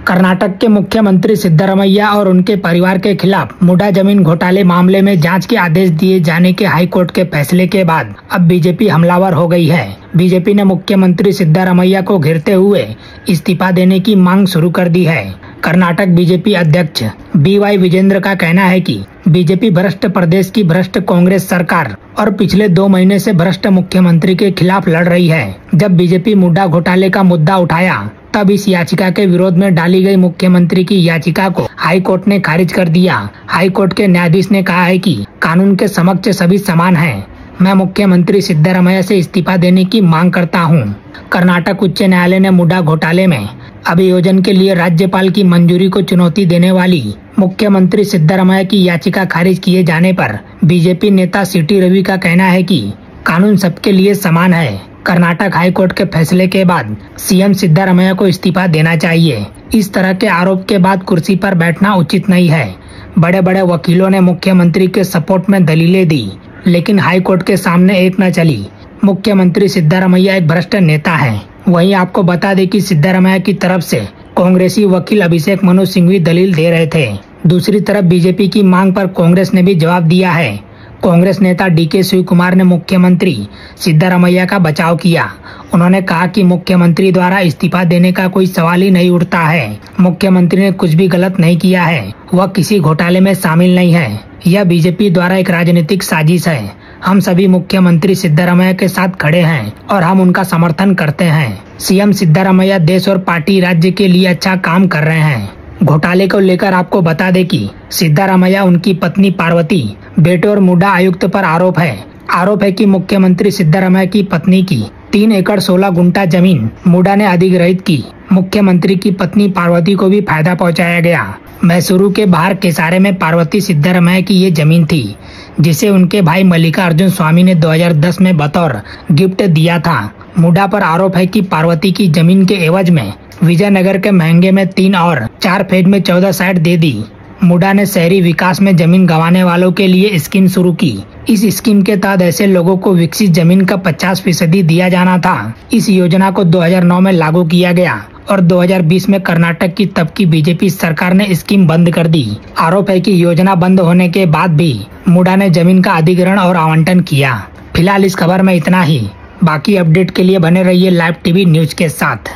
कर्नाटक के मुख्यमंत्री सिद्धरमैया और उनके परिवार के खिलाफ मुडा जमीन घोटाले मामले में जांच के आदेश दिए जाने के हाई कोर्ट के फैसले के बाद अब बीजेपी हमलावर हो गई है। बीजेपी ने मुख्यमंत्री सिद्धरमैया को घेरते हुए इस्तीफा देने की मांग शुरू कर दी है। कर्नाटक बीजेपी अध्यक्ष BY विजेंद्र का कहना है कि बीजेपी भ्रष्ट प्रदेश की भ्रष्ट कांग्रेस सरकार और पिछले 2 महीने से भ्रष्ट मुख्यमंत्री के खिलाफ लड़ रही है। जब बीजेपी मुडा घोटाले का मुद्दा उठाया तब इस याचिका के विरोध में डाली गई मुख्यमंत्री की याचिका को हाई कोर्ट ने खारिज कर दिया। हाई कोर्ट के न्यायाधीश ने कहा है कि कानून के समक्ष सभी समान हैं। मैं मुख्यमंत्री सिद्धरमैया से इस्तीफा देने की मांग करता हूं। कर्नाटक उच्च न्यायालय ने मुडा घोटाले में अभियोजन के लिए राज्यपाल की मंजूरी को चुनौती देने वाली मुख्यमंत्री सिद्धरमैया की याचिका खारिज किए जाने पर बीजेपी नेता CT रवि का कहना है कि कानून सबके लिए समान है। कर्नाटक हाई कोर्ट के फैसले के बाद CM सिद्धरमैया को इस्तीफा देना चाहिए। इस तरह के आरोप के बाद कुर्सी पर बैठना उचित नहीं है। बड़े बड़े वकीलों ने मुख्यमंत्री के सपोर्ट में दलीलें दी, लेकिन हाई कोर्ट के सामने एक न चली। मुख्यमंत्री सिद्धरमैया एक भ्रष्ट नेता है। वहीं आपको बता दें कि सिद्धरमैया की तरफ से कांग्रेसी वकील अभिषेक मनु सिंघवी दलील दे रहे थे। दूसरी तरफ बीजेपी की मांग पर कांग्रेस ने भी जवाब दिया है। कांग्रेस नेता DK शिवकुमार ने मुख्यमंत्री सिद्धरमैया का बचाव किया। उन्होंने कहा कि मुख्यमंत्री द्वारा इस्तीफा देने का कोई सवाल ही नहीं उठता है। मुख्यमंत्री ने कुछ भी गलत नहीं किया है। वह किसी घोटाले में शामिल नहीं है। यह बीजेपी द्वारा एक राजनीतिक साजिश है। हम सभी मुख्यमंत्री सिद्धरमैया के साथ खड़े हैं और हम उनका समर्थन करते हैं। CM सिद्धरमैया देश और पार्टी राज्य के लिए अच्छा काम कर रहे हैं। घोटाले को लेकर आपको बता दें कि सिद्धरमैया, उनकी पत्नी पार्वती, बेटे और मुडा आयुक्त पर आरोप है कि मुख्यमंत्री सिद्धरमैया की पत्नी की 3 एकड़ 16 गुंठा जमीन मुडा ने अधिग्रहित की। मुख्यमंत्री की पत्नी पार्वती को भी फायदा पहुंचाया गया। मैसूरू के बाहर केसारे में पार्वती सिद्धरमैया की ये जमीन थी, जिसे उनके भाई मल्लिकार्जुन स्वामी ने 2010 में बतौर गिफ्ट दिया था। मुडा पर आरोप है कि पार्वती की जमीन के एवज में विजयनगर के महंगे में 3 और 4 फेज में 14 साइट दे दी। मुडा ने शहरी विकास में जमीन गंवाने वालों के लिए स्कीम शुरू की। इस स्कीम के तहत ऐसे लोगों को विकसित जमीन का 50% दिया जाना था। इस योजना को 2009 में लागू किया गया और 2020 में कर्नाटक की तब की बीजेपी सरकार ने स्कीम बंद कर दी। आरोप है कि योजना बंद होने के बाद भी मुडा ने जमीन का अधिग्रहण और आवंटन किया। फिलहाल इस खबर में इतना ही। बाकी अपडेट के लिए बने रहिए लाइव टीवी न्यूज के साथ।